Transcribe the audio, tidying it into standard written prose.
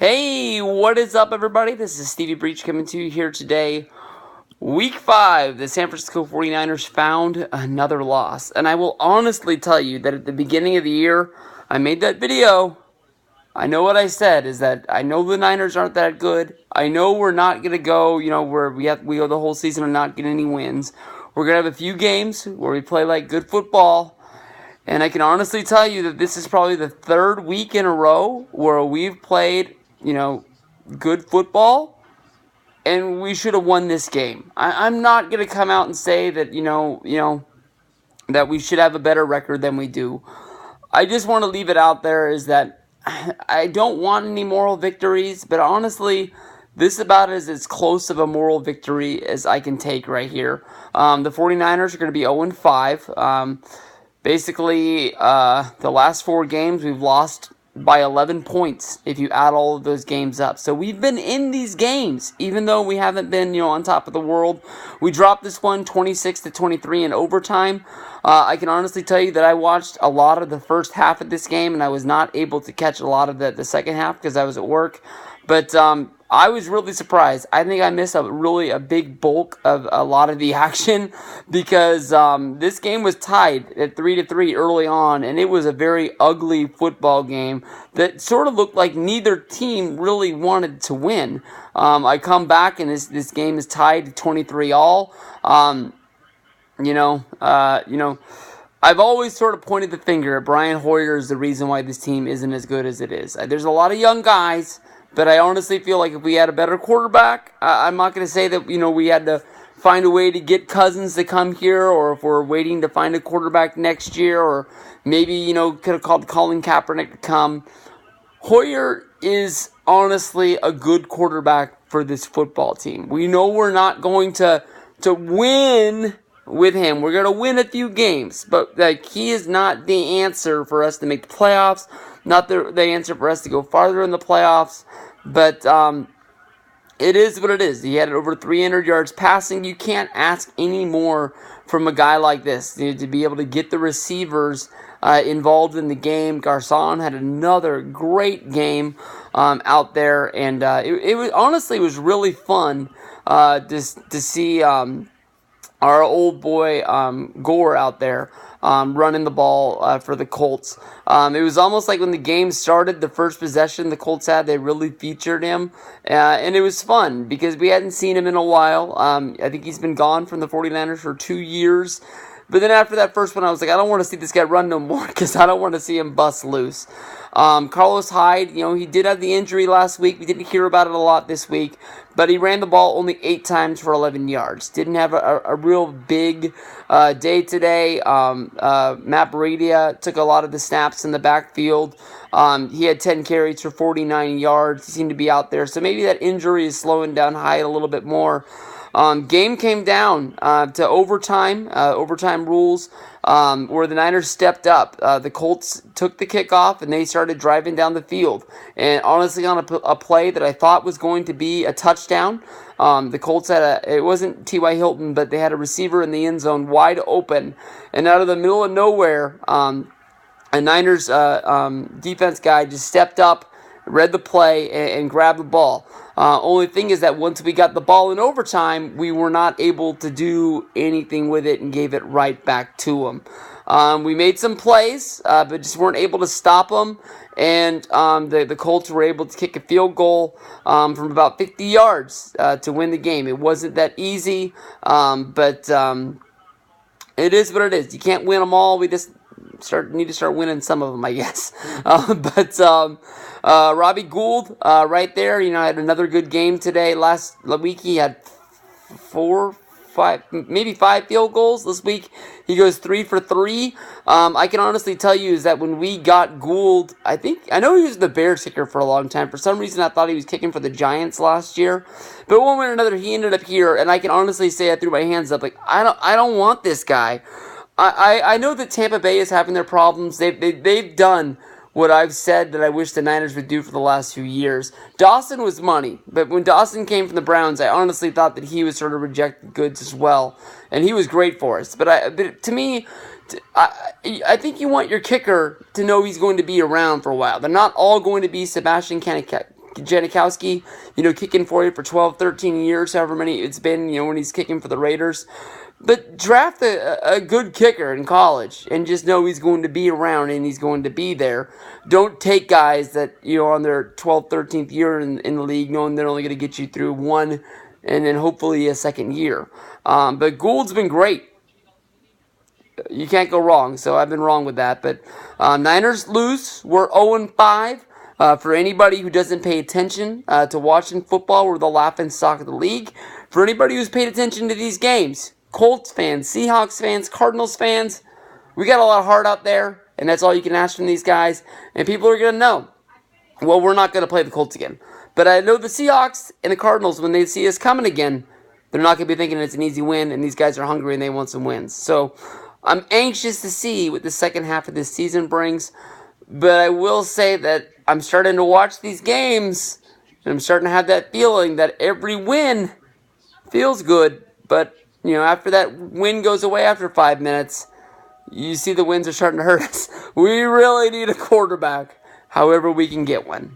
Hey, what is up, everybody? This is Stevie Breach coming to you here today. Week 5, the San Francisco 49ers found another loss. And I will honestly tell you that at the beginning of the year, I made that video. I know what I said is that I know the Niners aren't that good. I know we're not going to go, where we go the whole season and not get any wins. We're going to have a few games where we play like good football. And I can honestly tell you that this is probably the third week in a row where we've played good football, and we should have won this game. I'm not going to come out and say that, that we should have a better record than we do. I just want to leave it out there is that I don't want any moral victories, but honestly, this about is as close of a moral victory as I can take right here. The 49ers are going to be 0-5. Basically, the last 4 games we've lost by 11 points if you add all of those games up. So we've been in these games, even though we haven't been, on top of the world. We dropped this one 26-23 in overtime. I can honestly tell you that I watched a lot of the first half of this game, and I was not able to catch a lot of the second half because I was at work. But I was really surprised. I think I missed a big bulk of a lot of the action because this game was tied at 3-3 early on, and it was a very ugly football game that sort of looked like neither team really wanted to win. I come back and this game is tied to 23 all. I've always sort of pointed the finger at Brian Hoyer as the reason why this team isn't as good as it is. There's a lot of young guys. But I honestly feel like if we had a better quarterback, I'm not going to say that, we had to find a way to get Cousins to come here, or if we're waiting to find a quarterback next year, or maybe, could have called Colin Kaepernick to come. Hoyer is honestly a good quarterback for this football team. We know we're not going to win with him. We're going to win a few games, but he is not the answer for us to make the playoffs, not the answer for us to go farther in the playoffs. But it is what it is. He had over 300 yards passing. You can't ask any more from a guy like this to be able to get the receivers involved in the game. Garcon had another great game out there, and it was honestly really fun to see our old boy Gore out there running the ball for the Colts. It was almost like when the game started, the first possession the Colts had, they really featured him. And it was fun because we hadn't seen him in a while. I think he's been gone from the 49ers for 2 years. But then after that first one, I was like, I don't want to see this guy run no more because I don't want to see him bust loose. Carlos Hyde, he did have the injury last week. We didn't hear about it a lot this week, but he ran the ball only 8 times for 11 yards. Didn't have a real big day today. Matt Breida took a lot of the snaps in the backfield. He had 10 carries for 49 yards. He seemed to be out there. So maybe that injury is slowing down Hyde a little bit more. Game came down to overtime rules, where the Niners stepped up. The Colts took the kickoff, and they started driving down the field. And honestly, on a play that I thought was going to be a touchdown, the Colts it wasn't T.Y. Hilton, but they had a receiver in the end zone wide open. And out of the middle of nowhere, a Niners defense guy just stepped up, read the play, and grabbed the ball. Only thing is that once we got the ball in overtime, we were not able to do anything with it and gave it right back to them. We made some plays, but just weren't able to stop them. And the Colts were able to kick a field goal from about 50 yards to win the game. It wasn't that easy, but it is what it is. You can't win them all. We just need to start winning some of them, I guess. Robbie Gould, right there, had another good game today. Last week he had 5 field goals. This week he goes 3 for 3. I can honestly tell you is that when we got Gould, I know he was the Bears kicker for a long time. For some reason I thought he was kicking for the Giants last year. But one way or another he ended up here, and I can honestly say I threw my hands up like I don't want this guy. I know that Tampa Bay is having their problems. They've done what I've said that I wish the Niners would do for the last few years. Dawson was money, but when Dawson came from the Browns, I honestly thought that he was sort of rejected goods as well, and he was great for us. But to me, I think you want your kicker to know he's going to be around for a while. They're not all going to be Sebastian Janikowski, kicking for you for 12, 13 years, however many it's been, when he's kicking for the Raiders. But draft a good kicker in college and just know he's going to be around and he's going to be there. Don't take guys that, on their 12th, 13th year in the league, knowing they're only going to get you through one and then hopefully a second year. But Gould's been great. You can't go wrong, so I've been wrong with that. But Niners lose. We're 0-5. For anybody who doesn't pay attention to watching football, we're the laughing stock of the league. For anybody who's paid attention to these games, Colts fans, Seahawks fans, Cardinals fans, we got a lot of heart out there, and that's all you can ask from these guys. And people are going to know, well, we're not going to play the Colts again. But I know the Seahawks and the Cardinals, when they see us coming again, they're not going to be thinking it's an easy win, and these guys are hungry and they want some wins. So I'm anxious to see what the second half of this season brings. But I will say that I'm starting to watch these games, and I'm starting to have that feeling that every win feels good. But, after that win goes away after 5 minutes, you see the wins are starting to hurt us. We really need a quarterback, however we can get one.